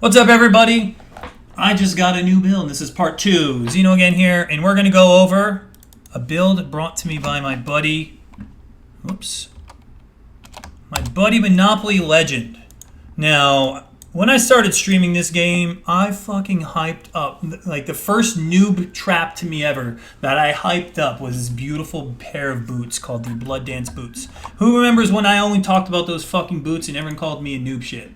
What's up, everybody? I just got a new build. This is part 2. Zeno again here, and we're going to go over a build brought to me by my buddy... Whoops. My buddy MonopolyLegend. Now, when I started streaming this game, I fucking hyped up. Like, the first noob trap to me ever that I hyped up was this beautiful pair of boots called the Blood Dance boots. Who remembers when I only talked about those fucking boots and everyone called me a noob shit?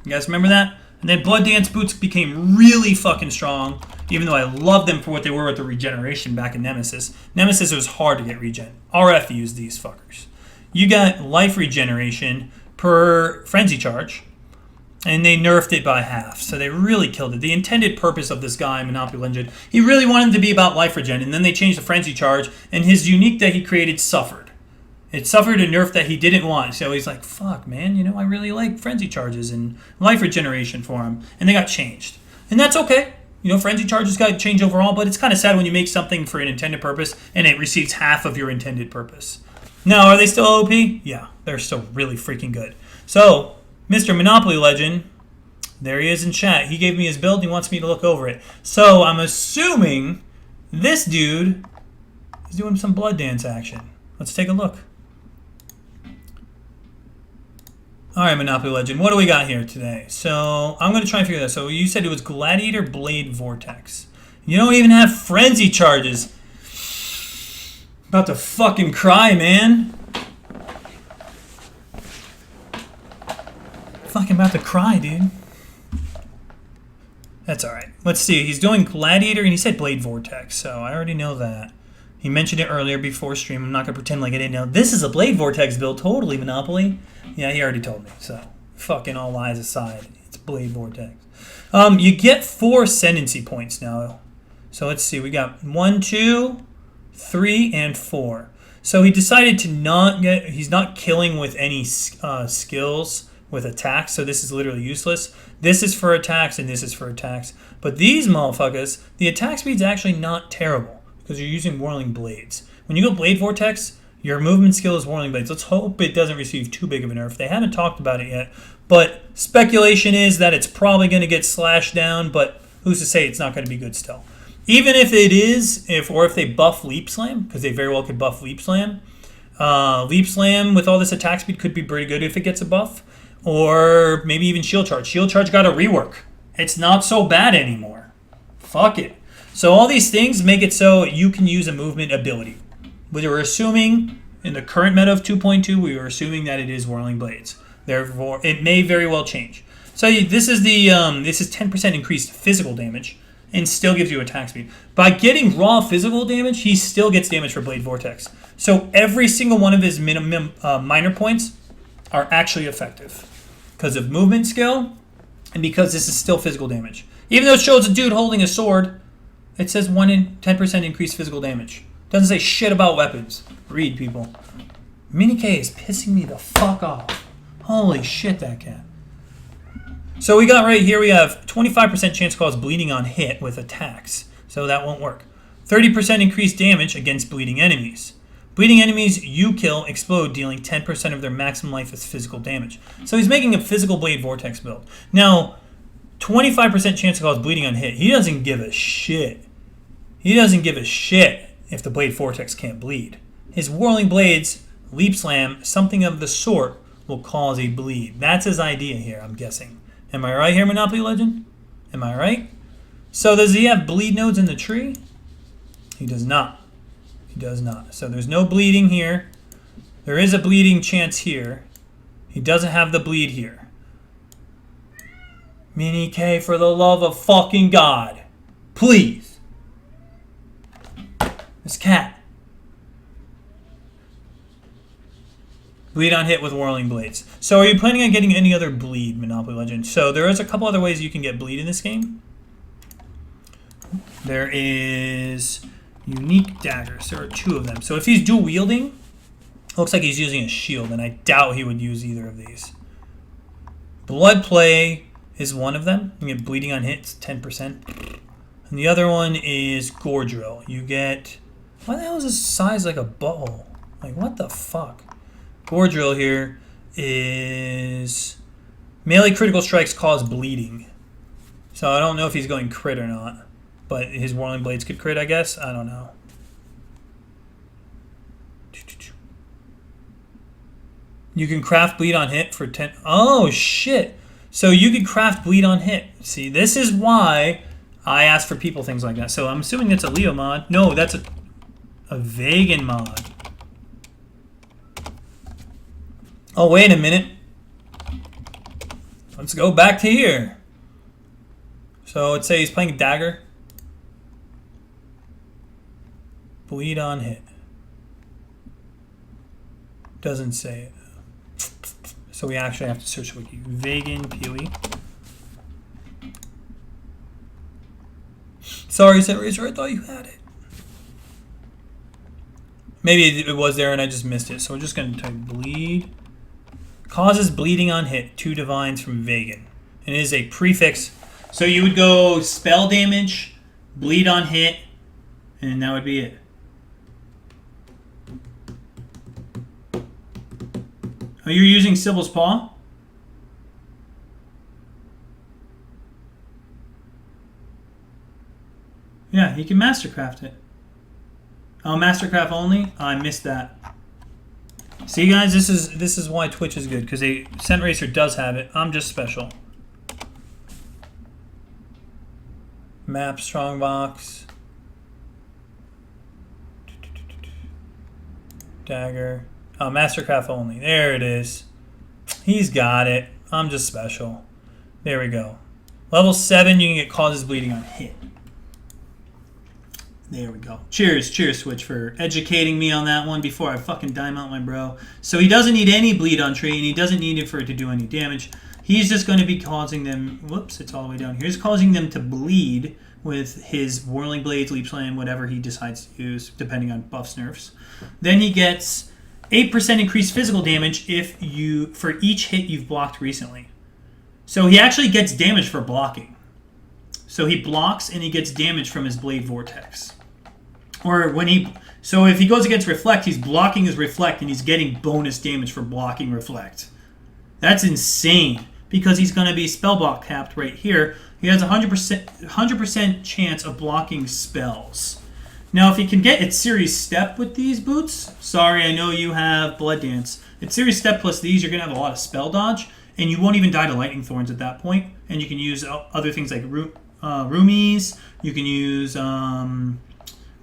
You guys remember that? And then Blood Dance boots became really fucking strong, even though I loved them for what they were with the regeneration back in Nemesis. Nemesis, it was hard to get regen. RF used these fuckers. You got life regeneration per frenzy charge, and they nerfed it by half, so they really killed it. The intended purpose of this guy, MonopolyLegend, he really wanted to be about life regen, and then they changed the frenzy charge, and his unique that he created suffered. It suffered a nerf that he didn't want, so he's like, fuck, man, you know, I really like frenzy charges and life regeneration for him, and they got changed. And that's okay. You know, frenzy charges got changed overall, but it's kind of sad when you make something for an intended purpose and it receives half of your intended purpose. Now, are they still OP? Yeah, they're still really freaking good. So, Mr. MonopolyLegend, there he is in chat. He gave me his build. He wants me to look over it. So, I'm assuming this dude is doing some Blood Dance action. Let's take a look. All right, MonopolyLegend, what do we got here today? So, I'm going to try and figure this out. So, you said it was Gladiator Blade Vortex. You don't even have frenzy charges. About to fucking cry, man. Fucking about to cry, dude. That's alright. Let's see. He's doing Gladiator, and he said Blade Vortex, so I already know that. He mentioned it earlier before stream. I'm not going to pretend like I didn't know. This is a Blade Vortex build, totally, Monopoly. Yeah, he already told me, so fucking all lies aside. It's Blade Vortex. You get 4 ascendancy points now. So let's see. We got 1, 2, 3, and 4. So he decided to not get... He's not killing with any skills with attacks, so this is literally useless. This is for attacks, and this is for attacks. But these motherfuckers, the attack speed's actually not terrible, because you're using Whirling Blades. When you go Blade Vortex, your movement skill is Whirling Blades. Let's hope it doesn't receive too big of a nerf. They haven't talked about it yet, but speculation is that it's probably going to get slashed down, but who's to say it's not going to be good still. Even if it is, if they buff Leap Slam, because they very well could buff Leap Slam. Leap Slam with all this attack speed could be pretty good if it gets a buff, or maybe even Shield Charge. Shield Charge got a rework. It's not so bad anymore. Fuck it. So all these things make it so you can use a movement ability. We were assuming, in the current meta of 2.2, we were assuming that it is Whirling Blades. Therefore, it may very well change. So this is the this is 10% increased physical damage, and still gives you attack speed. By getting raw physical damage, he still gets damage for Blade Vortex. So every single one of his minimum minor points are actually effective because of movement skill, and because this is still physical damage. Even though it shows a dude holding a sword, it says 1 in 10% increased physical damage. Doesn't say shit about weapons. Read, people. Mini K is pissing me the fuck off. Holy shit, that cat. So we got right here, we have 25% chance to cause bleeding on hit with attacks. So that won't work. 30% increased damage against bleeding enemies. Bleeding enemies you kill explode, dealing 10% of their maximum life as physical damage. So he's making a physical Blade Vortex build. Now, 25% chance to cause bleeding on hit. He doesn't give a shit. He doesn't give a shit if the Blade Vortex can't bleed. His Whirling Blades, Leap Slam, something of the sort, will cause a bleed. That's his idea here, I'm guessing. Am I right here, MonopolyLegend? Am I right? So does he have bleed nodes in the tree? He does not. He does not. So there's no bleeding here. There is a bleeding chance here. He doesn't have the bleed here. Mini K, for the love of fucking God. Please. This cat. Bleed on hit with Whirling Blades. So are you planning on getting any other bleed, MonopolyLegend? So there is a couple other ways you can get bleed in this game. There is unique daggers. There are 2 of them. So if he's dual wielding, looks like he's using a shield, and I doubt he would use either of these. Blood Play is one of them. You get bleeding on hits, 10%. And the other one is Gore Drill. You get... Why the hell is this size like a butthole? Like, what the fuck? Gore Drill here is melee critical strikes cause bleeding. So I don't know if he's going crit or not. But his Whirling Blades could crit, I guess. I don't know. You can craft bleed on hit for 10. Oh, shit. So you could craft bleed on hit. See, this is why I ask for people things like that. So I'm assuming it's a Leo mod. No, that's a vegan mod. Oh, wait a minute. Let's go back to here. So let's say he's playing Dagger. Bleed on hit. Doesn't say it. So we actually have to search wiki. Vegan Peely. Sorry, Set Razor, I thought you had it. Maybe it was there and I just missed it. So we're just going to type bleed. Causes bleeding on hit. 2 divines from vegan. And it is a prefix. So you would go spell damage, bleed on hit, and that would be it. Oh, you're using Sybil's Paw? Yeah, you can Mastercraft it. Oh, Mastercraft only? Oh, I missed that. See, guys, this is why Twitch is good, because Scent Racer does have it. I'm just special. Map, Strongbox. Dagger. Oh, Mastercraft only. There it is. He's got it. I'm just special. There we go. Level 7, you can get causes bleeding on hit. There we go. Cheers, Switch, for educating me on that one before I fucking dime out my bro. So he doesn't need any bleed on tree, and he doesn't need it for it to do any damage. He's just going to be causing them... Whoops, it's all the way down here. He's causing them to bleed with his Whirling Blades, Leap Slam, whatever he decides to use, depending on buffs, nerfs. Then he gets 8% increased physical damage for each hit you've blocked recently. So he actually gets damage for blocking. So he blocks and he gets damage from his Blade Vortex. So if he goes against Reflect, he's blocking his Reflect and he's getting bonus damage for blocking Reflect. That's insane because he's going to be spell block capped right here. He has a 100% chance of blocking spells. Now, if he can get Atziri Step with these boots, sorry, I know you have Blood Dance. Atziri Step plus these, you're going to have a lot of spell dodge, and you won't even die to Lightning Thorns at that point. And you can use other things like Rumis. You can use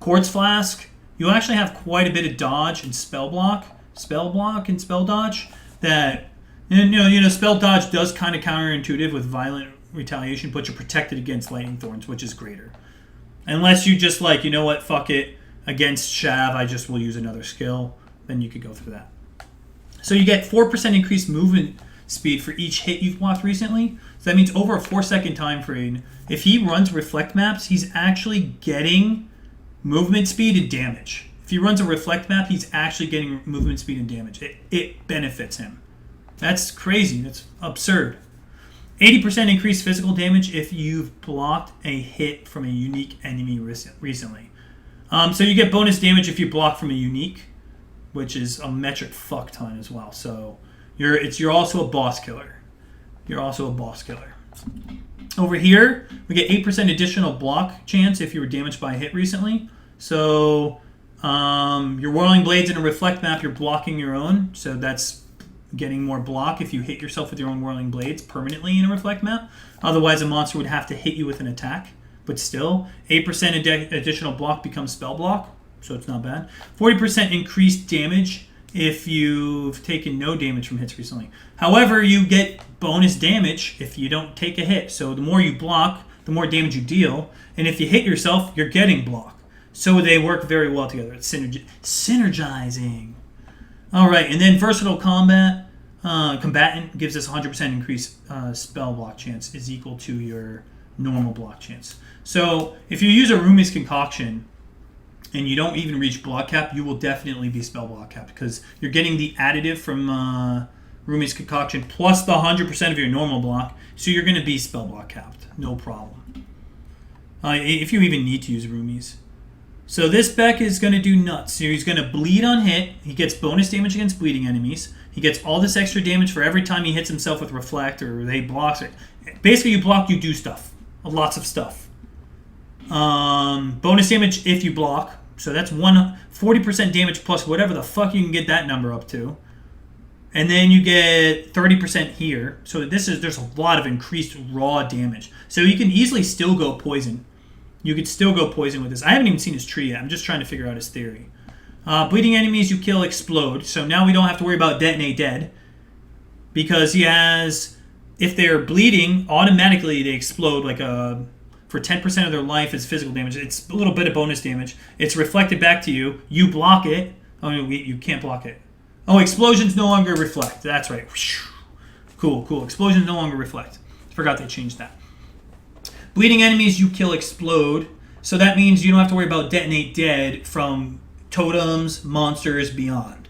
Quartz Flask. You'll actually have quite a bit of dodge and spell block and spell dodge. That spell dodge does kind of counterintuitive with violent retaliation, but you're protected against Lightning Thorns, which is greater. Unless you just like, you know what, fuck it. Against Shav, I just will use another skill. Then you could go through that. So you get 4% increased movement speed for each hit you've blocked recently. So that means over a 4-second time frame, if he runs Reflect maps, he's actually getting movement speed and damage. If he runs a Reflect map, he's actually getting movement speed and damage. It benefits him. That's crazy. That's absurd. 80% increased physical damage if you've blocked a hit from a unique enemy recently. So you get bonus damage if you block from a unique, which is a metric fuck ton as well. So you're also a boss killer. You're also a boss killer. Over here, we get 8% additional block chance if you were damaged by a hit recently. So your Whirling Blades in a Reflect map, you're blocking your own. So that's getting more block if you hit yourself with your own Whirling Blades permanently in a Reflect map. Otherwise, a monster would have to hit you with an attack. But still, 8% additional block becomes spell block, so it's not bad. 40% increased damage if you've taken no damage from hits recently. However, you get bonus damage if you don't take a hit. So the more you block, the more damage you deal. And if you hit yourself, you're getting block. So they work very well together. It's synergizing. All right, and then Versatile Combatant gives us 100% increased spell block chance is equal to your normal block chance. So if you use a Rumi's Concoction and you don't even reach block cap, you will definitely be spell block capped because you're getting the additive from Rumi's Concoction plus the 100% of your normal block, so you're going to be spell block capped, no problem. If you even need to use Rumi's. So this Beck is going to do nuts. So he's going to bleed on hit. He gets bonus damage against bleeding enemies. He gets all this extra damage for every time he hits himself with Reflect or they blocks it. Basically, you block, you do stuff. lots of stuff. Bonus damage if you block. So that's 40% damage plus whatever the fuck you can get that number up to. And then you get 30% here. So there's a lot of increased raw damage. So you can easily still go poison. You could still go poison with this. I haven't even seen his tree yet. I'm just trying to figure out his theory. Bleeding enemies you kill explode. So now we don't have to worry about detonate dead. Because he has... If they're bleeding, automatically they explode like a... For 10% of their life is physical damage. It's a little bit of bonus damage. It's reflected back to you. You block it. Oh, you can't block it. Oh, explosions no longer reflect. That's right. Cool. Explosions no longer reflect. Forgot they changed that. Bleeding enemies you kill explode. So that means you don't have to worry about detonate dead from totems, monsters, beyond.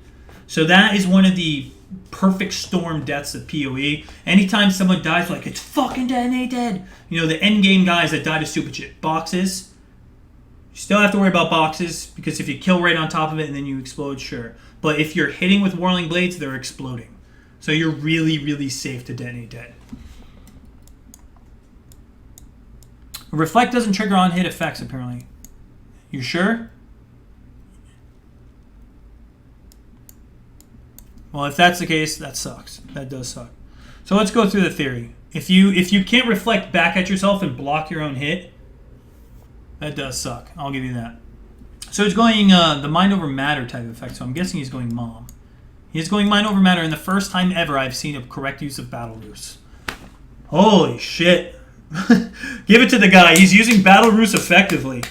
So that is one of the perfect storm deaths of PoE. Anytime someone dies, like, it's fucking detonate dead. You know, the endgame guys that die to stupid shit. Boxes. You still have to worry about boxes, because if you kill right on top of it and then you explode, sure. But if you're hitting with Whirling Blades, they're exploding. So you're really, really safe to detonate dead. Reflect doesn't trigger on hit effects, apparently. You sure? Well, if that's the case, that sucks. That does suck. So let's go through the theory. If you can't reflect back at yourself and block your own hit, that does suck. I'll give you that. So he's going the mind over matter type effect, so I'm guessing he's going mom. He's going mind over matter, and the first time ever I've seen a correct use of Battle Ruse. Holy shit. Give it to the guy. He's using Battle Ruse effectively.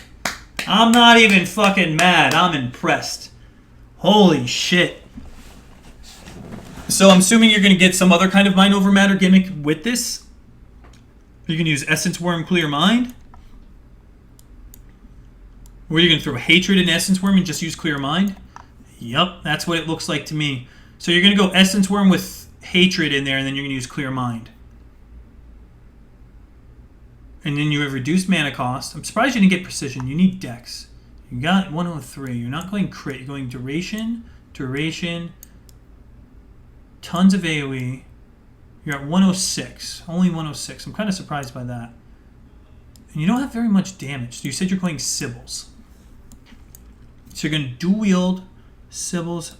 I'm not even fucking mad. I'm impressed. Holy shit. So I'm assuming you're going to get some other kind of mind over matter gimmick with this. You can use Essence Worm Clear Mind. Or you're going to throw Hatred in Essence Worm and just use Clear Mind. Yup, that's what it looks like to me. So you're going to go Essence Worm with Hatred in there, and then you're going to use Clear Mind. And then you have reduced mana cost. I'm surprised you didn't get Precision. You need Dex. You got 103. You're not going crit. You're going Duration, tons of AoE. You're at 106. Only 106. I'm kind of surprised by that. And you don't have very much damage. So you said you're going Sybils. So you're going to dual wield Sybils.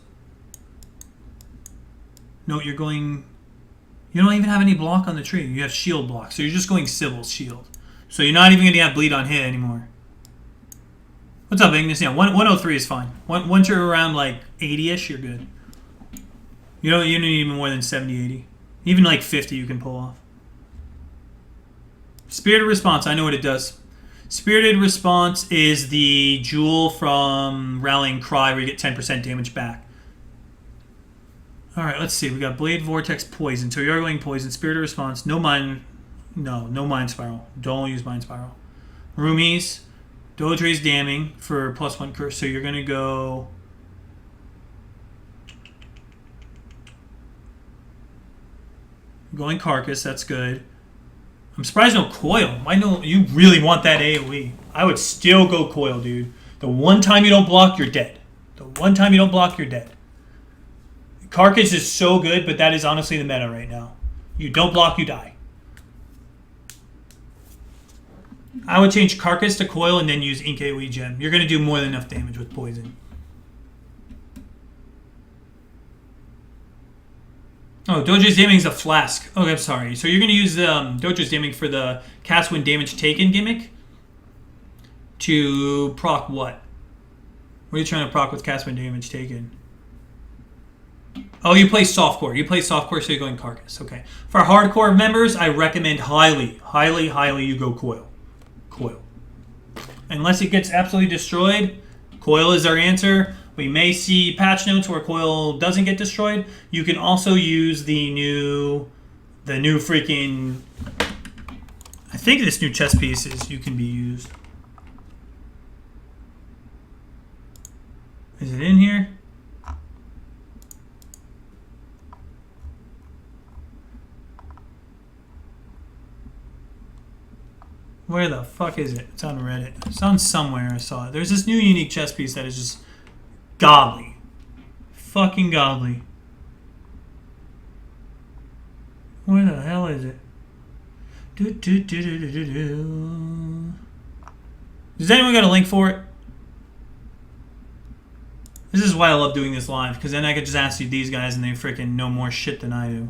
No, you're going... You don't even have any block on the tree. You have shield block. So you're just going Sybils shield. So you're not even going to have bleed on hit anymore. What's up, Ignis? Yeah, 103 is fine. Once you're around like 80-ish, you're good. You don't need even more than 70, 80. Even like 50 you can pull off. Spirited Response, I know what it does. Spirited Response is the jewel from Rallying Cry where you get 10% damage back. Alright, let's see. We got Blade, Vortex, Poison. So you are going Poison. Spirited Response. No Mind Spiral. Don't use Mind Spiral. Rumi's. Dodre's Damning for +1 curse. So you're going to go... Going Carcass, that's good. I'm surprised no Coil. I know you really want that AoE. I would still go Coil, dude. The one time you don't block, you're dead. The one time you don't block, you're dead. Carcass is so good, but that is honestly the meta right now. You don't block, you die. I would change Carcass to Coil and then use Ink AoE Gem. You're going to do more than enough damage with Poison. Oh, Dojo's Damning is a flask. Oh, I'm sorry. So you're going to use Dojo's Damning for the cast when damage taken gimmick to proc what? What are you trying to proc with cast when damage taken? Oh, you play softcore. You play softcore, so you're going Carcass. Okay. For hardcore members, I recommend highly you go Coil. Coil. Unless it gets absolutely destroyed, Coil is our answer. We may see patch notes where Coil doesn't get destroyed. You can also use the new freaking... I think this new chess piece you can be used. Is it in here? Where the fuck is it? It's on Reddit. It's on somewhere. I saw it. There's this new unique chess piece that is just godly. Fucking godly. Where the hell is it? Does anyone got a link for it? This is why I love doing this live, because then I could just ask you these guys and they freaking know more shit than I do.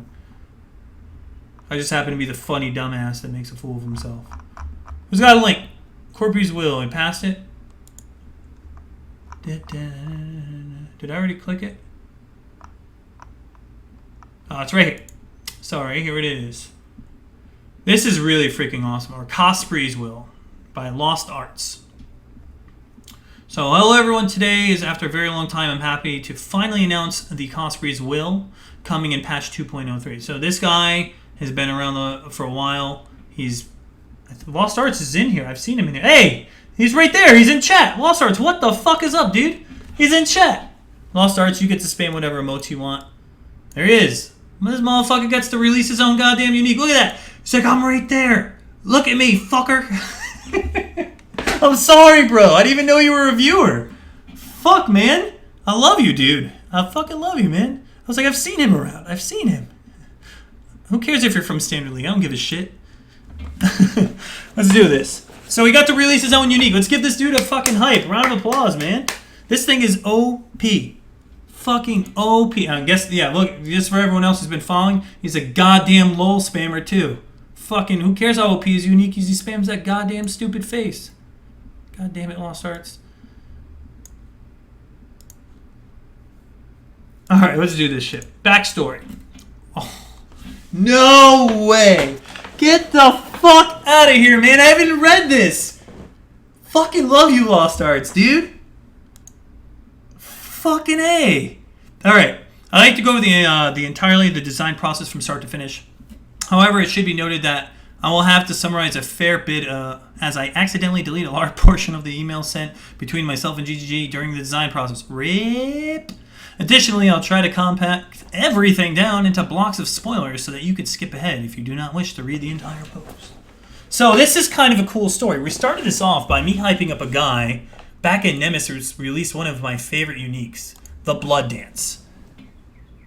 I just happen to be the funny dumbass that makes a fool of himself. Who's got a link? Corby's Will. I passed it. Did I already click it? Oh, it's right here. Sorry, here it is. This is really freaking awesome. Or Cospri's Will by LostArtz. So, hello everyone. Today is, after a very long time, I'm happy to finally announce the Cospri's Will coming in patch 2.03. So this guy has been around for a while. LostArtz is in here. I've seen him in here. Hey! He's right there. He's in chat. LostArtz, what the fuck is up, dude? He's in chat. LostArtz, you get to spam whatever emotes you want. There he is. This motherfucker gets to release his own goddamn unique. Look at that. He's like, I'm right there. Look at me, fucker. I'm sorry, bro. I didn't even know you were a viewer. Fuck, man. I love you, dude. I fucking love you, man. I was like, I've seen him around. I've seen him. Who cares if you're from Standard League? I don't give a shit. Let's do this. So he got to release his own unique. Let's give this dude a fucking hype. Round of applause, man. This thing is OP. Fucking OP. I guess, yeah, look, just for everyone else who's been following, he's a goddamn LOL spammer, too. Fucking, who cares how OP is unique? He spams that goddamn stupid face. God damn it, LostArtz. Alright, let's do this shit. Backstory. Oh, no way. Get the fuck out of here, man. I haven't read this. Fucking love you, LostArtz, dude. Fucking A. Alright. I like to go over the entirely the design process from start to finish. However, it should be noted that I will have to summarize a fair bit as I accidentally delete a large portion of the email sent between myself and GGG during the design process. RIP. Additionally, I'll try to compact everything down into blocks of spoilers so that you could skip ahead if you do not wish to read the entire post. So this is kind of a cool story. We started this off by me hyping up a guy back in Nemesis released one of my favorite uniques, the Blood Dance.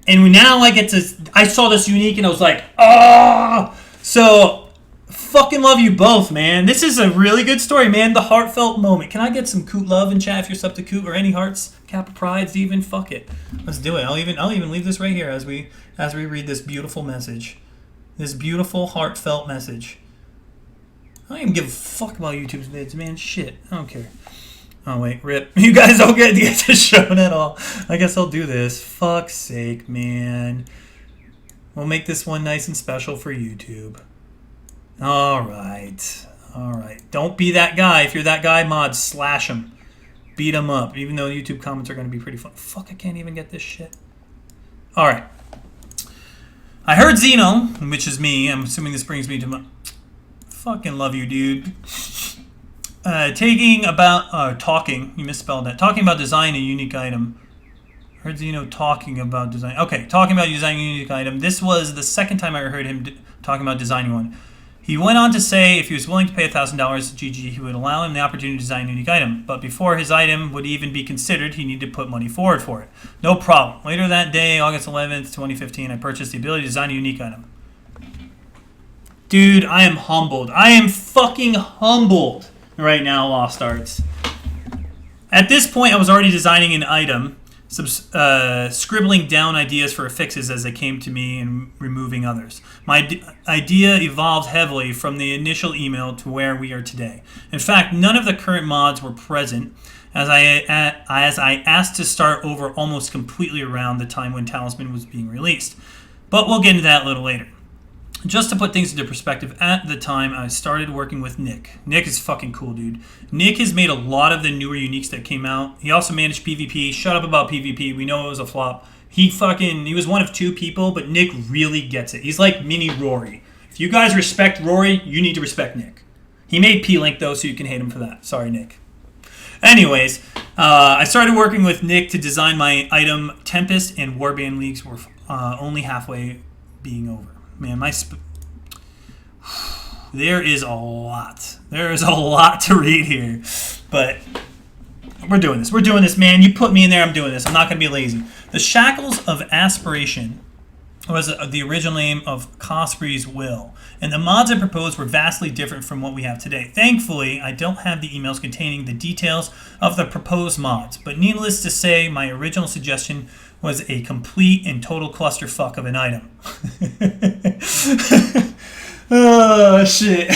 And now I saw this unique and I was like, ah! So, fucking love you both, man. This is a really good story, man. The heartfelt moment. Can I get some Coot love in chat if you're sub to Coot or any hearts? Kappa Prides even? Fuck it. Let's do it. I'll even leave this right here as we read this beautiful message. This beautiful heartfelt message. I don't even give a fuck about YouTube's vids, man. Shit. I don't care. Oh, wait. RIP. You guys don't get this shown at all. I guess I'll do this. Fuck's sake, man. We'll make this one nice and special for YouTube. Alright. Alright. Don't be that guy. If you're that guy, mods, slash him. Beat him up. Even though YouTube comments are going to be pretty fun. Fuck, I can't even get this shit. Alright. I heard Zeno, which is me. I'm assuming this brings me to my... Fucking love you, dude. Talking, you misspelled that. Talking about design a unique item. Heard Zeno talking about design. Okay, talking about designing a unique item. This was the second time I heard him talking about designing one. He went on to say if he was willing to pay $1,000 to GG, he would allow him the opportunity to design a unique item. But before his item would even be considered, he needed to put money forward for it. No problem. Later that day, August 11th, 2015, I purchased the ability to design a unique item. Dude, I am humbled. I am fucking humbled right now, LostArtz. At this point, I was already designing an item, scribbling down ideas for fixes as they came to me and removing others. My idea evolved heavily from the initial email to where we are today. In fact, none of the current mods were present as I asked to start over almost completely around the time when Talisman was being released. But we'll get into that a little later. Just to put things into perspective, at the time I started working with Nick. Nick is fucking cool, dude. Nick has made a lot of the newer uniques that came out. He also managed PvP. Shut up about PvP. We know it was a flop. He was one of two people, but Nick really gets it. He's like mini Rory. If you guys respect Rory, you need to respect Nick. He made P-Link though, so you can hate him for that. Sorry, Nick. Anyways, I started working with Nick to design my item. Tempest and Warband Leagues were only halfway being over. Man, there is a lot. There is a lot to read here. But we're doing this. We're doing this, man. You put me in there, I'm doing this. I'm not going to be lazy. The shackles of aspiration was the original name of Cospri's Will, and the mods I proposed were vastly different from what we have today. Thankfully, I don't have the emails containing the details of the proposed mods, but needless to say, my original suggestion was a complete and total clusterfuck of an item. Oh, shit.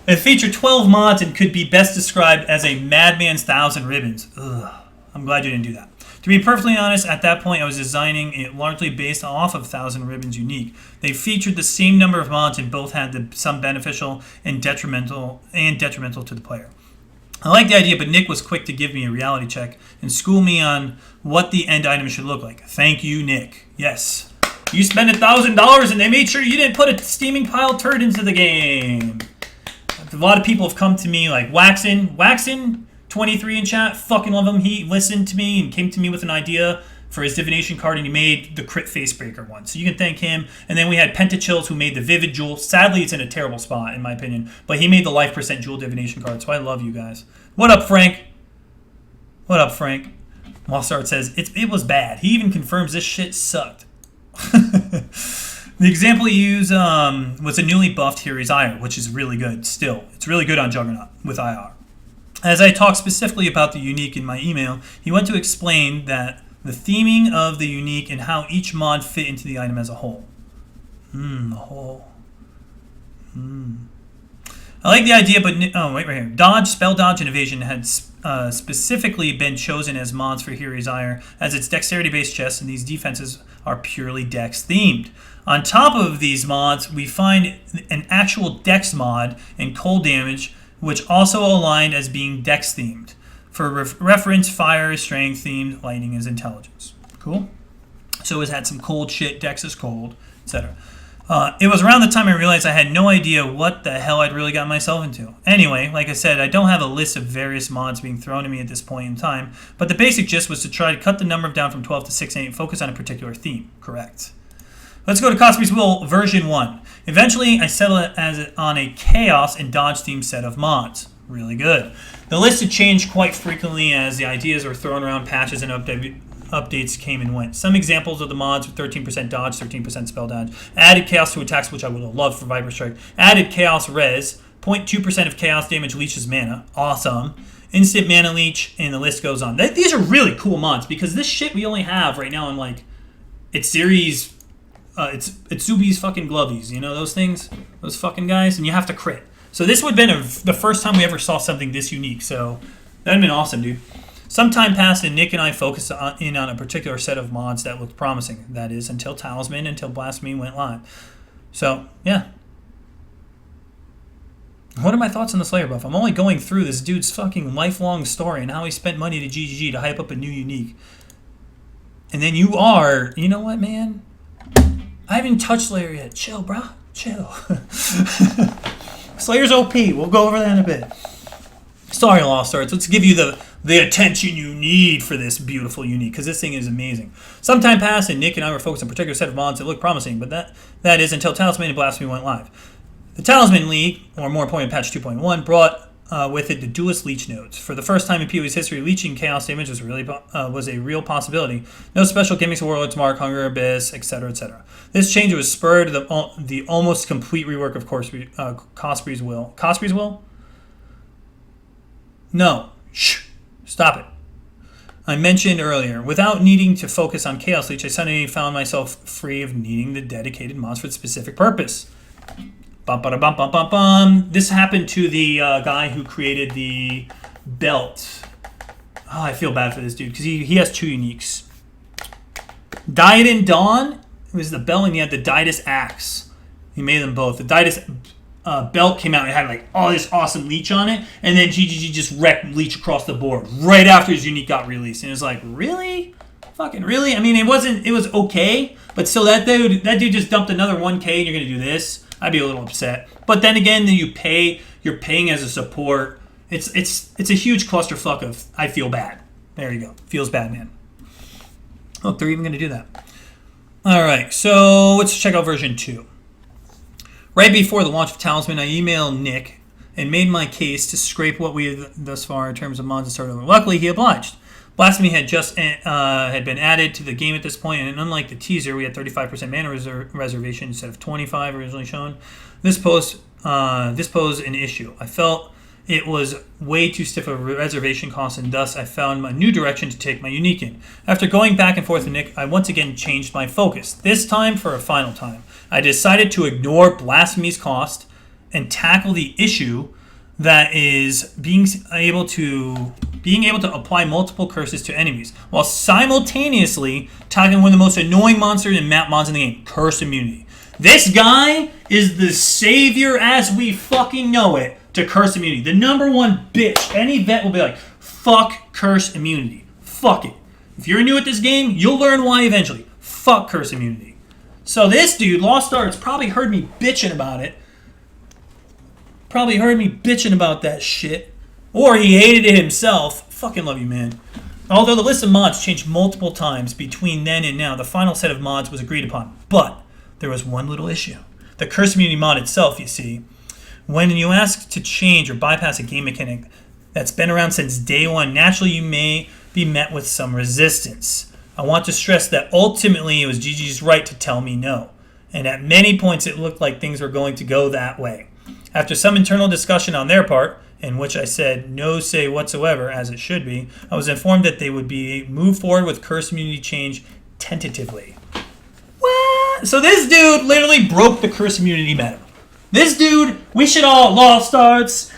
It featured 12 mods and could be best described as a madman's 1,000 ribbons. Ugh. I'm glad you didn't do that. To be perfectly honest, at that point I was designing it largely based off of 1,000 Ribbons Unique. They featured the same number of mods and both had some beneficial and detrimental to the player. I like the idea, but Nick was quick to give me a reality check and school me on what the end item should look like. Thank you, Nick. Yes. You spent $1,000 and they made sure you didn't put a steaming pile turd into the game. A lot of people have come to me like Waxin 23 in chat, fucking love him. He listened to me and came to me with an idea for his divination card, and he made the crit facebreaker one. So you can thank him. And then we had Pentachills, who made the Vivid Jewel. Sadly, it's in a terrible spot, in my opinion. But he made the Life % Jewel divination card, so I love you guys. What up, Frank? What up, Frank? LostArtz says, it was bad. He even confirms this shit sucked. The example he used was a newly buffed Hero's Ire, which is really good still. It's really good on Juggernaut with IR. As I talked specifically about the unique in my email, he went to explain that the theming of the unique and how each mod fit into the item as a whole. The whole. I like the idea, but right here. Dodge, Spell Dodge, and Evasion had specifically been chosen as mods for Hero's Ire, as it's dexterity-based chests, and these defenses are purely dex-themed. On top of these mods, we find an actual dex mod and cold damage, which also aligned as being dex-themed. For reference, fire is strength-themed, lightning is intelligence. Cool? So it had some cold shit, dex is cold, etc. It was around the time I realized I had no idea what the hell I'd really got myself into. Anyway, like I said, I don't have a list of various mods being thrown at me at this point in time, but the basic gist was to try to cut the number down from 12 to 6 and 8 and focus on a particular theme. Correct. Let's go to Cospri's Will version 1. Eventually, I settled on a Chaos and Dodge themed set of mods. Really good. The list had changed quite frequently as the ideas were thrown around, patches and updates came and went. Some examples of the mods were 13% Dodge, 13% Spell Dodge. Added Chaos to attacks, which I would have loved for Viper Strike. Added Chaos Res. 0.2% of Chaos damage leeches mana. Awesome. Instant Mana Leech, and the list goes on. These are really cool mods because this shit we only have right now in like Atziri's. It's Zubi's fucking glovies, you know those things? Those fucking guys? And you have to crit. So this would have been the first time we ever saw something this unique, so that would have been awesome, dude. Some time passed and Nick and I focused in on a particular set of mods that looked promising. That is, until Talisman, until Blasphemy went live. So, yeah. What are my thoughts on the Slayer buff? I'm only going through this dude's fucking lifelong story and how he spent money to GGG to hype up a new unique. And then you know what, man? I haven't touched Slayer yet. Chill, bro. Chill. Slayer's OP. We'll go over that in a bit. Sorry, LostArtz. Let's give you the attention you need for this beautiful unique, because this thing is amazing. Some time passed, and Nick and I were focused on a particular set of mods that looked promising, but that is until Talisman and Blasphemy went live. The Talisman League, or more importantly, patch 2.1, brought with it the Duelist Leech nodes. For the first time in PoE's history, leeching chaos damage was a real possibility. No special gimmicks, Warlord's Mark, Hunger Abyss, etc., etc. This change was spurred to the almost complete rework of Cospri's Will. Cospri's Will? No. Shh. Stop it. I mentioned earlier, without needing to focus on Chaos Leech, I suddenly found myself free of needing the dedicated mods for its specific purpose. Bum, bum, bum, bum, bum, bum. This happened to the guy who created the belt. Oh, I feel bad for this dude because he has two uniques. Diadem Dawn was the belt, and he had the Didus Axe. He made them both. The Didus belt came out and it had like all this awesome leech on it, and then GGG just wrecked leech across the board right after his unique got released. And it was like, really? Fucking really? I mean, it was okay, but still that dude just dumped another 1K and you're gonna do this? I'd be a little upset. But then again, you're paying as a support. It's a huge clusterfuck of I feel bad. There you go. Feels bad, man. Look, they're even gonna do that. Alright, so let's check out version 2. Right before the launch of Talisman, I emailed Nick and made my case to scrape what we had thus far in terms of mods and start over. Luckily, he obliged. Blasphemy had just had been added to the game at this point, and unlike the teaser, we had 35% mana reservation instead of 25 originally shown. This posed an issue. I felt it was way too stiff of a reservation cost, and thus I found a new direction to take my unique in. After going back and forth with Nick, I once again changed my focus. This time, for a final time, I decided to ignore Blasphemy's cost and tackle the issue that is being able to apply multiple curses to enemies, while simultaneously tackling one of the most annoying monsters and map mods in the game, Curse Immunity. This guy is the savior as we fucking know it to Curse Immunity. The number one bitch. Any vet will be like, fuck Curse Immunity. Fuck it. If you're new at this game, you'll learn why eventually. Fuck Curse Immunity. So this dude, LostArtz, probably heard me bitching about it. Probably heard me bitching about that shit. Or he hated it himself. Fucking love you, man. Although the list of mods changed multiple times between then and now, the final set of mods was agreed upon. But there was one little issue. The Curse Immunity mod itself, you see. When you ask to change or bypass a game mechanic that's been around since day one, naturally you may be met with some resistance. I want to stress that ultimately it was GG's right to tell me no. And at many points it looked like things were going to go that way. After some internal discussion on their part, in which I said no say whatsoever, as it should be, I was informed that they would be moved forward with Curse Immunity change tentatively. What? So this dude literally broke the Curse Immunity meta. This dude, we should all LostArtz,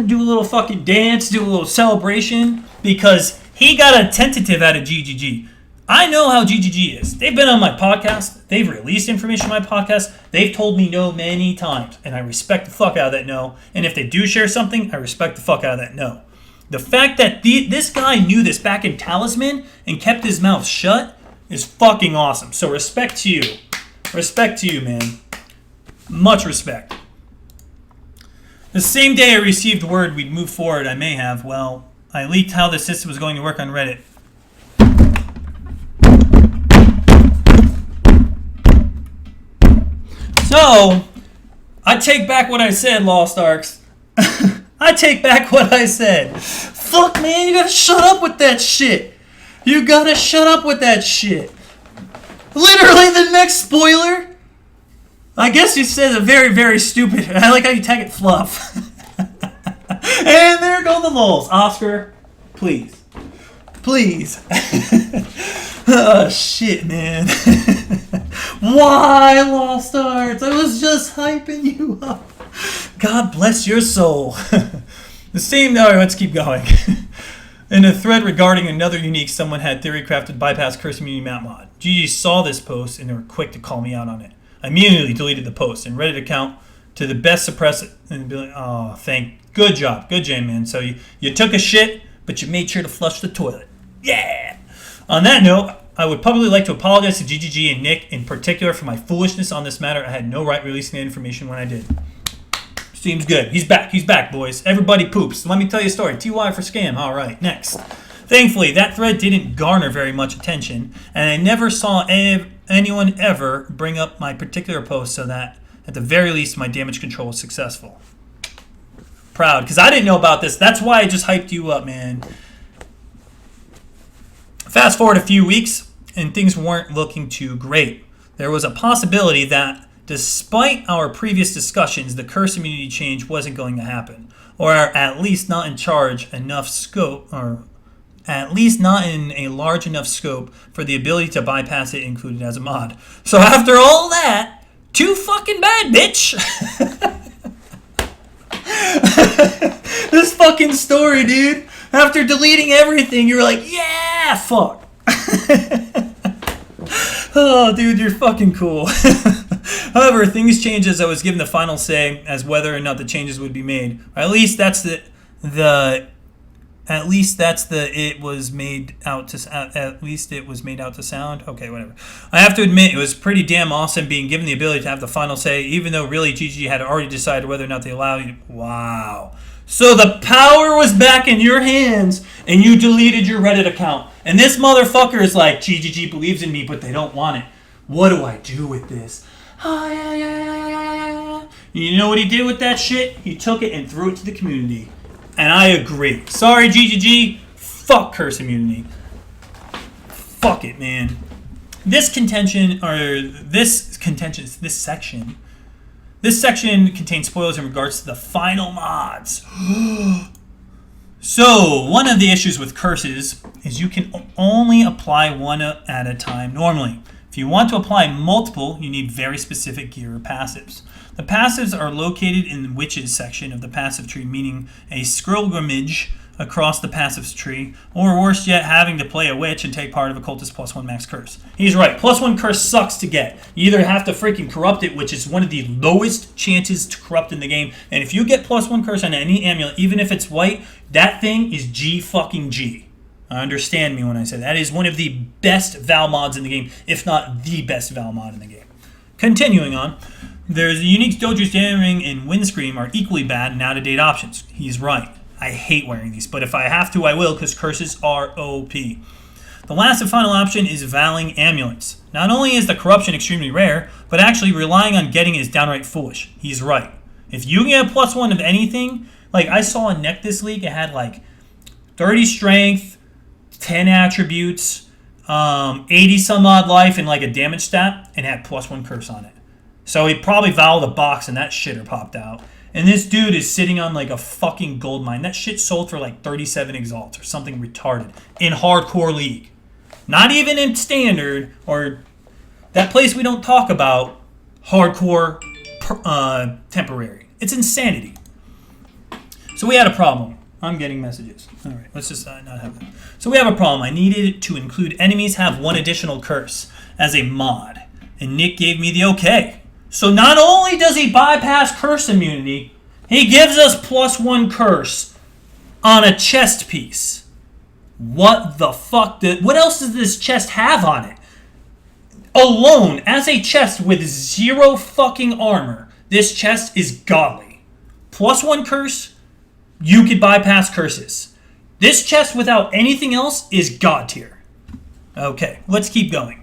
do a little fucking dance, do a little celebration, because he got a tentative out of GGG. I know how GGG is. They've been on my podcast. They've released information on my podcast. They've told me no many times, and I respect the fuck out of that no. And if they do share something, I respect the fuck out of that no. The fact that this guy knew this back in Talisman and kept his mouth shut is fucking awesome. So respect to you. Respect to you, man. Much respect. The same day I received word we'd move forward, I leaked how the system was going to work on Reddit. So, I take back what I said, LostArtz. I take back what I said. Fuck, man, you gotta shut up with that shit. You gotta shut up with that shit. Literally the next spoiler. I guess you said a very, very stupid. I like how you tag it fluff. And there go the lulz. Oscar, please. Please. Oh, shit, man. Why, LostArtz? I was just hyping you up. God bless your soul. The same... All right, let's keep going. In a thread regarding another unique, someone had Theorycraft bypass Curse Immunity map mod. GG saw this post, and they were quick to call me out on it. I immediately deleted the post and Reddit account to the best suppress it and be like, oh, good job. Good jam, man. So you took a shit, but you made sure to flush the toilet. Yeah! On that note, I would publicly like to apologize to GGG and Nick in particular for my foolishness on this matter. I had no right releasing that information when I did. Seems good. He's back, boys. Everybody poops. Let me tell you a story. TY for scam. All right, next. Thankfully, that thread didn't garner very much attention, and I never saw anyone ever bring up my particular post, so that, at the very least, my damage control was successful. Proud, because I didn't know about this. That's why I just hyped you up, man. Fast forward a few weeks, and things weren't looking too great. There was a possibility that, despite our previous discussions, the Curse Immunity change wasn't going to happen, or at least not in a large enough scope for the ability to bypass it included as a mod. So after all that, too fucking bad, bitch! This fucking story, dude. After deleting everything, you're like, yeah, fuck. Oh, dude, you're fucking cool. However, things changed as I was given the final say as whether or not the changes would be made. Or at least that's it was made out to sound. Okay, whatever. I have to admit, it was pretty damn awesome being given the ability to have the final say, even though really GG had already decided whether or not they allow you. Wow. So the power was back in your hands, and you deleted your Reddit account. And this motherfucker is like, GGG believes in me, but they don't want it. What do I do with this? You know what he did with that shit? He took it and threw it to the community. And I agree. Sorry, GGG. Fuck curse immunity. Fuck it, man. This section contains spoilers in regards to the final mods. So, one of the issues with curses is you can only apply one at a time normally. If you want to apply multiple, you need very specific gear or passives. The passives are located in the witches section of the passive tree, meaning a scrollgrimage across the passives tree, or worse yet, having to play a witch and take part of a cultist +1 max curse. He's right, +1 curse sucks to get. You either have to freaking corrupt it, which is one of the lowest chances to corrupt in the game, and if you get +1 curse on any amulet, even if it's white, that thing is G fucking G. Understand me when I say that is one of the best Val mods in the game, if not the best Val mod in the game. Continuing on, there's the unique Dojo's Daring and Windscream are equally bad and out-of-date options. He's right. I hate wearing these, but if I have to, I will, because curses are OP. The last and final option is Valing Amulets. Not only is the corruption extremely rare, but actually relying on getting it is downright foolish. He's right. If you get a +1 of anything, like I saw a neck this week, it had like 30 strength, 10 attributes, 80 some odd life, and like a damage stat, and had +1 curse on it. So he probably valved a box and that shitter popped out. And this dude is sitting on like a fucking gold mine. That shit sold for like 37 exalts or something retarded in hardcore league. Not even in standard or that place we don't talk about, hardcore temporary. It's insanity. So we had a problem. I'm getting messages. All right, let's just not have that. So we have a problem. I needed to include enemies have one additional curse as a mod. And Nick gave me the okay. So not only does he bypass curse immunity, he gives us +1 curse on a chest piece. What the fuck? What else does this chest have on it? Alone, as a chest with 0 fucking armor, this chest is godly. +1 curse, you could bypass curses. This chest without anything else is god tier. Okay, let's keep going.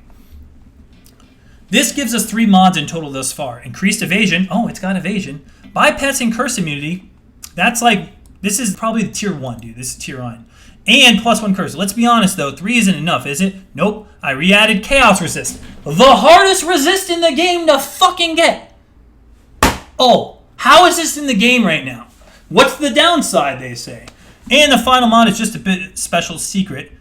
This gives us 3 mods in total thus far. Increased evasion. Oh, it's got evasion. Bypassing curse immunity. That's like, this is probably tier 1, dude. This is tier 1. And +1 curse. Let's be honest, though. 3 isn't enough, is it? Nope. I re-added chaos resist. The hardest resist in the game to fucking get. Oh, how is this in the game right now? What's the downside, they say? And the final mod is just a bit special secret,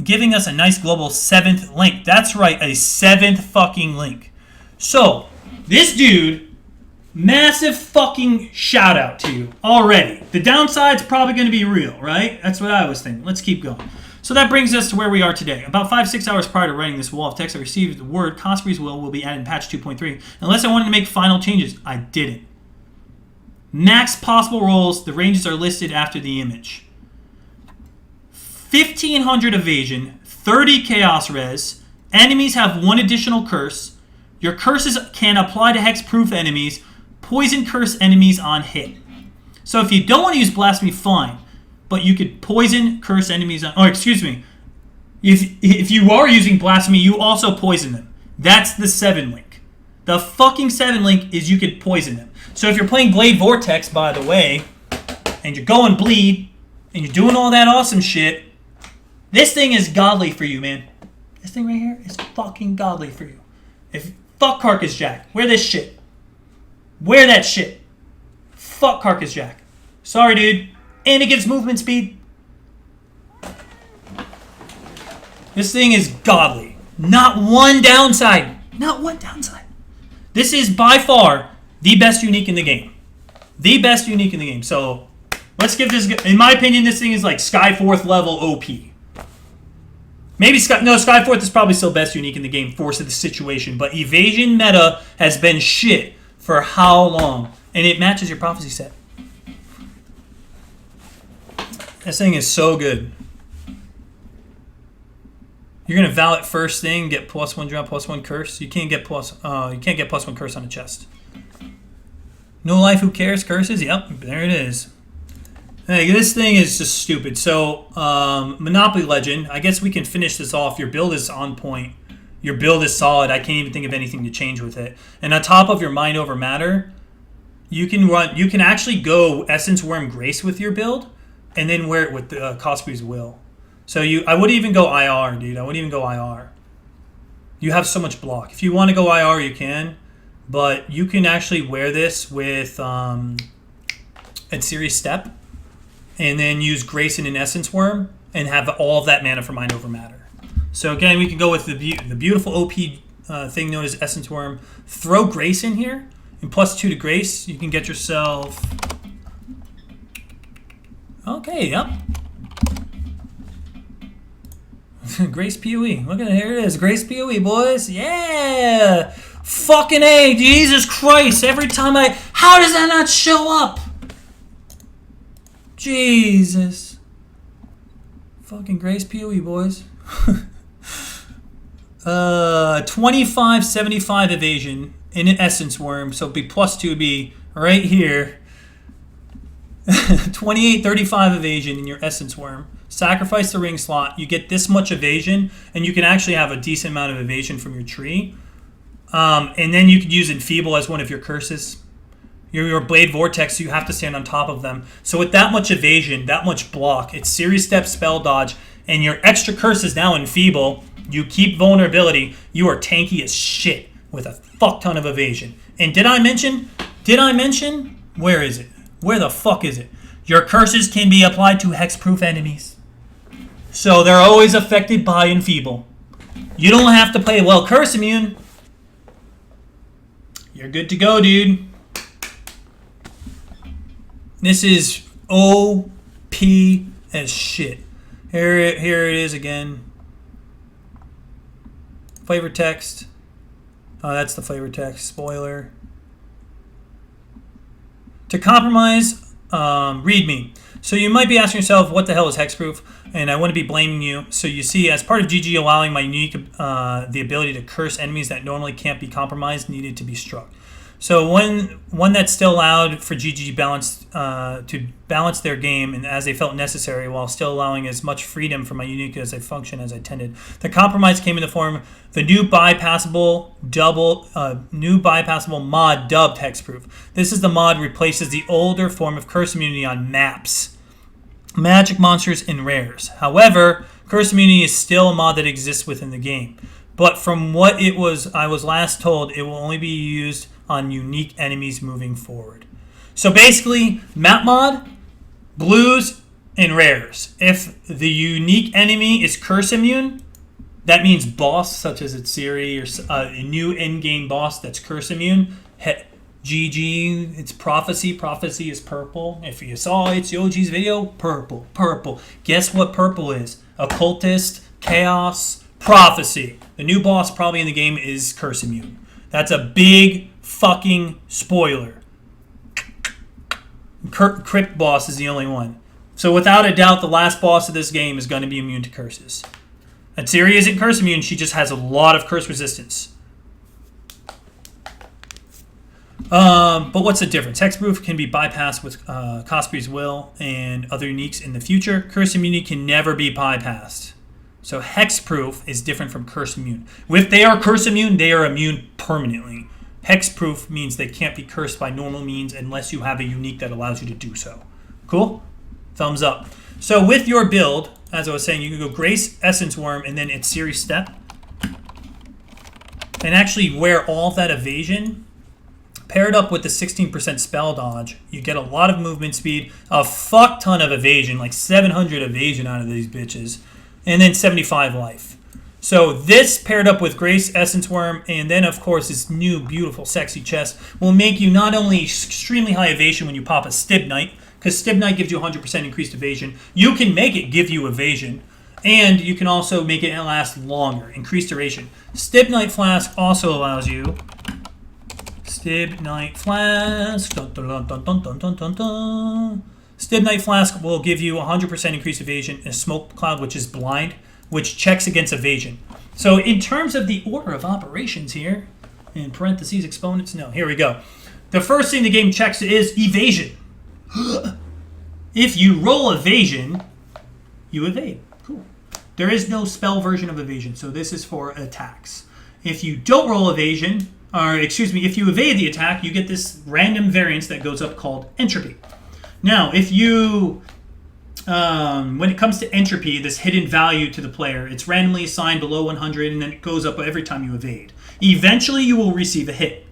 giving us a nice global 7th link. That's right, a 7th fucking link. So, this dude, massive fucking shout out to you already. The downside's probably going to be real, right? That's what I was thinking. Let's keep going. So that brings us to where we are today. About 5-6 hours prior to writing this wall of text, I received the word Cospri's will be added in patch 2.3, unless I wanted to make final changes. I didn't. Max possible rolls, the ranges are listed after the image. 1500 evasion, 30 chaos res, enemies have 1 additional curse, your curses can apply to hex-proof enemies, poison curse enemies on hit. So if you don't want to use blasphemy, fine, but you could poison curse enemies on, or excuse me, if you are using blasphemy, you also poison them. That's the 7 link. The fucking 7 link is you could poison them. So if you're playing Blade Vortex, by the way, and you're going bleed, and you're doing all that awesome shit, this thing is godly for you, man. This thing right here is fucking godly for you. Fuck Carcass Jack. Wear this shit. Wear that shit. Fuck Carcass Jack. Sorry, dude. And it gives movement speed. This thing is godly. Not one downside. Not one downside. This is by far the best unique in the game. The best unique in the game. So, let's give this... In my opinion, this thing is like Skyforth level OP. Maybe Skyforth is probably still best unique in the game for the situation, but evasion meta has been shit for how long? And it matches your prophecy set. This thing is so good. You're gonna vow it first thing, get +1 drop, +1 curse. You can't get +1 curse on a chest. No life, who cares? Curses? Yep, there it is. Hey, this thing is just stupid. So, Monopoly Legend, I guess we can finish this off. Your build is on point. Your build is solid. I can't even think of anything to change with it. And on top of your Mind Over Matter, you can actually go Essence Worm Grace with your build, and then wear it with Cospri's Will. So I wouldn't even go IR, dude. I wouldn't even go IR. You have so much block. If you want to go IR, you can. But you can actually wear this with Atziri Step. And then use Grayson and Essence Worm. And have all of that mana for Mind Over Matter. So again, we can go with the beautiful OP thing known as Essence Worm. Throw Grace in here. And +2 to Grace. You can get yourself... Okay, yep. Grace PoE. Look at it. Here it is. Grace PoE, boys. Yeah. Fucking A. Jesus Christ. Every time how does that not show up? Jesus. Fucking Grace PoE, boys. 2575 evasion in an Essence Worm. So it'd be +2 would be right here. 2835 evasion in your Essence Worm. Sacrifice the ring slot. You get this much evasion, and you can actually have a decent amount of evasion from your tree. And then you could use Enfeeble as one of your curses. Your Blade Vortex, so you have to stand on top of them. So with that much evasion, that much block, it's Series Step, Spell Dodge, and your extra curses now Enfeeble. You keep vulnerability. You are tanky as shit with a fuck ton of evasion. And did I mention? Where is it? Where the fuck is it? Your curses can be applied to hexproof enemies. So they're always affected by Enfeeble. You don't have to play, well, Curse Immune. You're good to go, dude. This is OP as shit. Here it is again. Flavor text. Oh, that's the flavor text. Spoiler. To compromise, read me. So you might be asking yourself, what the hell is hexproof? And I wouldn't be blaming you. So you see, as part of GG allowing my unique, the ability to curse enemies that normally can't be compromised needed to be struck. So one that's still allowed for GG to balance their game and as they felt necessary while still allowing as much freedom for my unique as I function as I intended. The compromise came in the form of the new bypassable mod dubbed hexproof. This is the mod replaces the older form of curse immunity on maps, magic monsters, and rares. However, curse immunity is still a mod that exists within the game. But from what I was last told, it will only be used on unique enemies moving forward. So basically, map mod, blues, and rares. If the unique enemy is curse immune, that means boss such as Atziri or a new in-game boss that's curse immune. GG, it's Prophecy. Prophecy is purple. If you saw it's Yoji's video, purple. Guess what purple is? Occultist, Chaos, Prophecy. The new boss probably in the game is curse immune. That's a big fucking spoiler. Crypt boss is the only one. So without a doubt, the last boss of this game is going to be immune to curses. Atziri isn't curse immune, she just has a lot of curse resistance. But what's the difference? Hexproof can be bypassed with Cospri's Will and other uniques in the future. Curse immunity can never be bypassed. So hexproof is different from curse immune. If they are curse immune, they are immune permanently. Hexproof means they can't be cursed by normal means unless you have a unique that allows you to do so. Cool? Thumbs up. So with your build, as I was saying, you can go Grace, Essence Worm, and then Atziri Step. And actually wear all that evasion. Paired up with the 16% spell dodge, you get a lot of movement speed, a fuck ton of evasion, like 700 evasion out of these bitches, and then 75 life. So this paired up with Grace, Essence Worm, and then of course this new beautiful sexy chest will make you not only extremely high evasion when you pop a Stib Knight, because Stib Knight gives you 100% increased evasion. You can make it give you evasion, and you can also make it last longer, increased duration. Stib Knight Flask also allows you Stib Knight Flask. Dun, dun, dun, dun, dun, dun, dun, dun. Stib Knight Flask will give you 100% increased evasion and a Smoke Cloud, which is blind, which checks against evasion. So in terms of the order of operations here, in parentheses exponents, no, here we go. The first thing the game checks is evasion. If you roll evasion, you evade. Cool. There is no spell version of evasion, so this is for attacks. If you don't roll evasion, or excuse me, if you evade the attack, you get this random variance that goes up called entropy. Now, if you when it comes to entropy, this hidden value to the player, it's randomly assigned below 100, and then it goes up every time you evade. Eventually, you will receive a hit.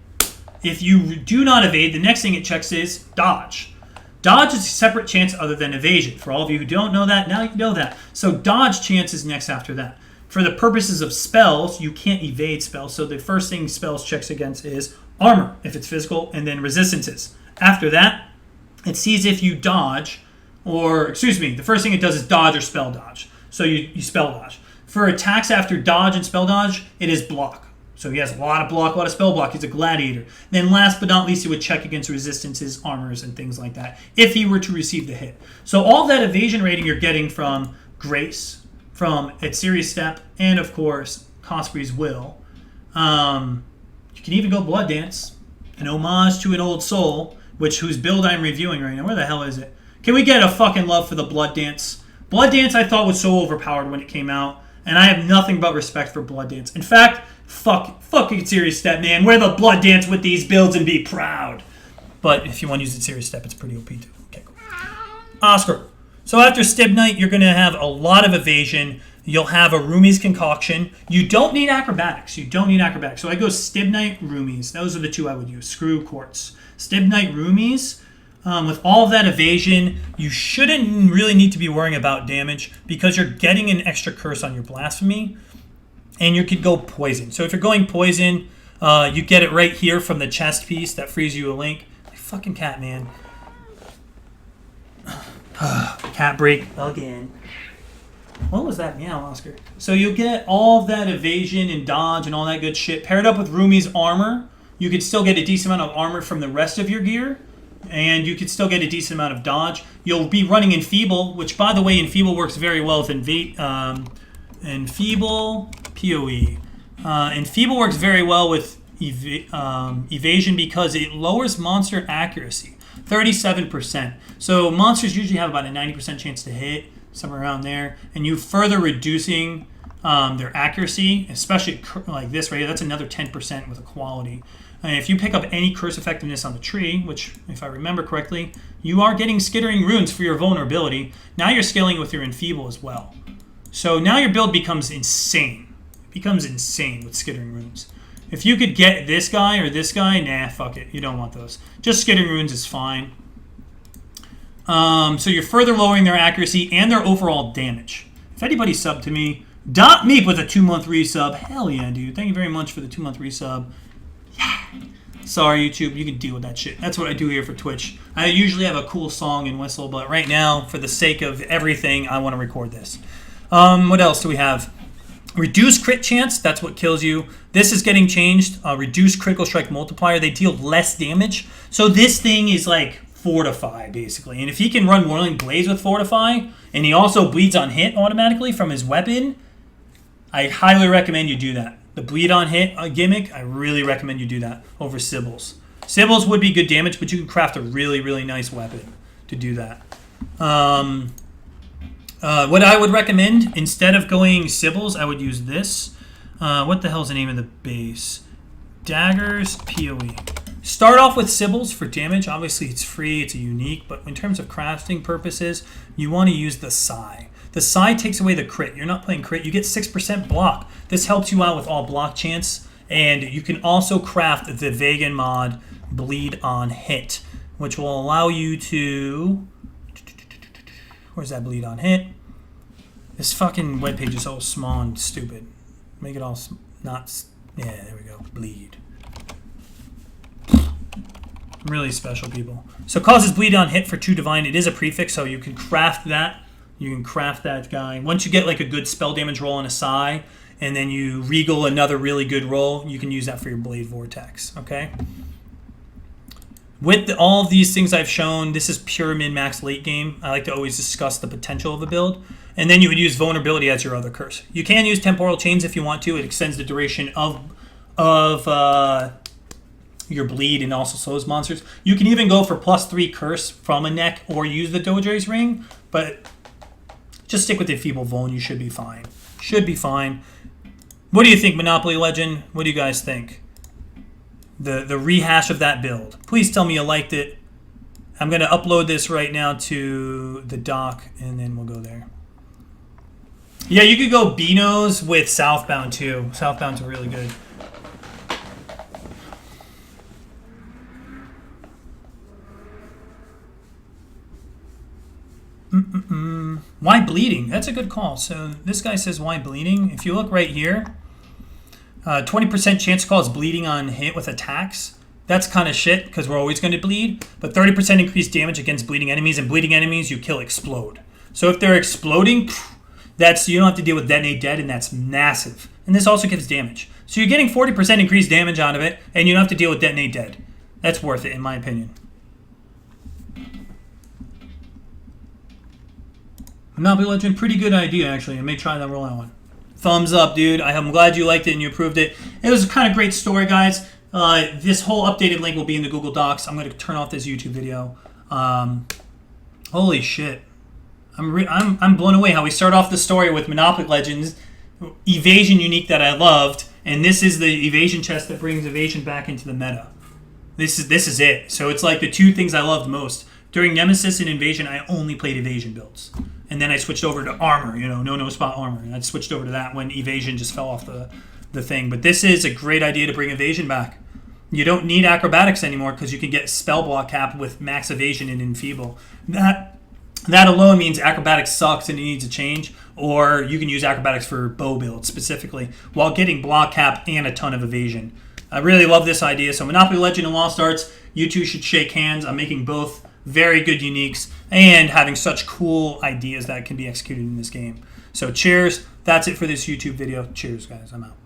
If you do not evade, the next thing it checks is dodge. Dodge is a separate chance other than evasion. For all of you who don't know that, now you know that. So dodge chance is next after that. For the purposes of spells, you can't evade spells, so the first thing spells checks against is armor, if it's physical, and then resistances. After that, it sees if you dodge, or, excuse me, the first thing it does is dodge or spell dodge. So you spell dodge. For attacks after dodge and spell dodge, it is block. So he has a lot of block, a lot of spell block. He's a gladiator. Then last but not least, he would check against resistances, armors, and things like that if he were to receive the hit. So all that evasion rating you're getting from Grace, from Atziri's Step, and of course, Cospri's Will. You can even go Blood Dance, an homage to an old soul, whose build I'm reviewing right now. Where the hell is it? Can we get a fucking love for the Blood Dance? Blood Dance I thought was so overpowered when it came out, and I have nothing but respect for Blood Dance. In fact, fucking serious step, man. Wear the Blood Dance with these builds and be proud. But if you want to use it serious step, it's pretty OP too. Okay, cool. Oscar. So after Stib Knight, you're going to have a lot of evasion. You'll have a Rumi's Concoction. You don't need acrobatics. So I go Stib Knight, Rumi's. Those are the two I would use. Screw Quartz. Stib Knight, Rumi's. With all of that evasion, you shouldn't really need to be worrying about damage because you're getting an extra curse on your Blasphemy. And you could go Poison. So if you're going Poison, you get it right here from the chest piece that frees you a link. Fucking cat, man. Cat break again. What was that meow, Oscar? So you'll get all of that evasion and dodge and all that good shit. Paired up with Rumi's armor, you could still get a decent amount of armor from the rest of your gear. And you could still get a decent amount of dodge. You'll be running Enfeeble, which, by the way, Enfeeble works very well with Enfeeble, PoE. Enfeeble works very well with evasion because it lowers monster accuracy, 37%. So monsters usually have about a 90% chance to hit, somewhere around there. And you further reducing their accuracy, especially like this right here, that's another 10% with equality. And if you pick up any curse effectiveness on the tree, which, if I remember correctly, you are getting Skittering Runes for your vulnerability. Now you're scaling with your Enfeeble as well. So now your build becomes insane. It becomes insane with Skittering Runes. If you could get this guy or this guy, nah, fuck it. You don't want those. Just Skittering Runes is fine. So you're further lowering their accuracy and their overall damage. If anybody subbed to me, Dot Meep with a 2-month resub. Hell yeah, dude. Thank you very much for the 2-month resub. Yeah. Sorry, YouTube. You can deal with that shit. That's what I do here for Twitch. I usually have a cool song and whistle, but right now, for the sake of everything, I want to record this. What else do we have? Reduced crit chance. That's what kills you. This is getting changed. Reduced critical strike multiplier. They deal less damage. So this thing is like Fortify, basically. And if he can run Whirling Blades with Fortify, and he also bleeds on hit automatically from his weapon, I highly recommend you do that. The bleed on hit gimmick, I really recommend you do that over Sibbles. Sibbles would be good damage, but you can craft a really, really nice weapon to do that. What I would recommend, instead of going Sibbles, I would use this. What the hell's the name of the base? Daggers PoE. Start off with Sibbles for damage. Obviously, it's free, it's a unique, but in terms of crafting purposes, you want to use the Psy. The Psy takes away the crit. You're not playing crit. You get 6% block. This helps you out with all block chance. And you can also craft the vegan mod Bleed on Hit, which will allow you to... Where's that Bleed on Hit? This fucking webpage is so small and stupid. Make it all not... Yeah, there we go. Bleed. Really special, people. So causes Bleed on Hit for 2 divine. It is a prefix, so you can craft that. You can craft that guy. Once you get like a good spell damage roll on a Psy, and then you regal another really good roll, you can use that for your Blade Vortex, okay? With all of these things I've shown, this is pure min-max late game. I like to always discuss the potential of a build. And then you would use Vulnerability as your other curse. You can use Temporal Chains if you want to. It extends the duration of your bleed and also slows monsters. You can even go for +3 curse from a neck or use the Doge's Ring, but just stick with the Feeble Vul and you should be fine. Should be fine. What do you think, Monopoly Legend? What do you guys think? The rehash of that build. Please tell me you liked it. I'm going to upload this right now to the doc, and then we'll go there. Yeah, you could go Beano's with Southbound, too. Southbound's really good. Why bleeding? That's a good call. So this guy says, why bleeding? If you look right here, 20% chance to cause bleeding on hit with attacks. That's kind of shit because we're always going to bleed. But 30% increased damage against bleeding enemies, and bleeding enemies you kill explode. So if they're exploding, that's you don't have to deal with detonate dead, and that's massive. And this also gives damage. So you're getting 40% increased damage out of it, and you don't have to deal with detonate dead. That's worth it, in my opinion. Monopoly Legend, pretty good idea, actually. I may try that rollout one. Thumbs up, dude. I'm glad you liked it and you approved it. It was a kind of great story, guys. This whole updated link will be in the Google Docs. I'm going to turn off this YouTube video. Holy shit. I'm blown away how we start off the story with Monopoly Legends, evasion unique that I loved, and this is the evasion chest that brings evasion back into the meta. This is it. So it's like the two things I loved most. During Nemesis and Invasion, I only played evasion builds. And then I switched over to armor, no spot armor. And I switched over to that when evasion just fell off the thing. But this is a great idea to bring evasion back. You don't need acrobatics anymore because you can get spell block cap with max evasion and enfeeble. That alone means acrobatics sucks and it needs a change. Or you can use acrobatics for bow builds specifically while getting block cap and a ton of evasion. I really love this idea. So Monopoly Legend and LostArtz, you two should shake hands. I'm making both very good uniques and having such cool ideas that can be executed in this game. So cheers. That's it for this YouTube video. Cheers, guys. I'm out.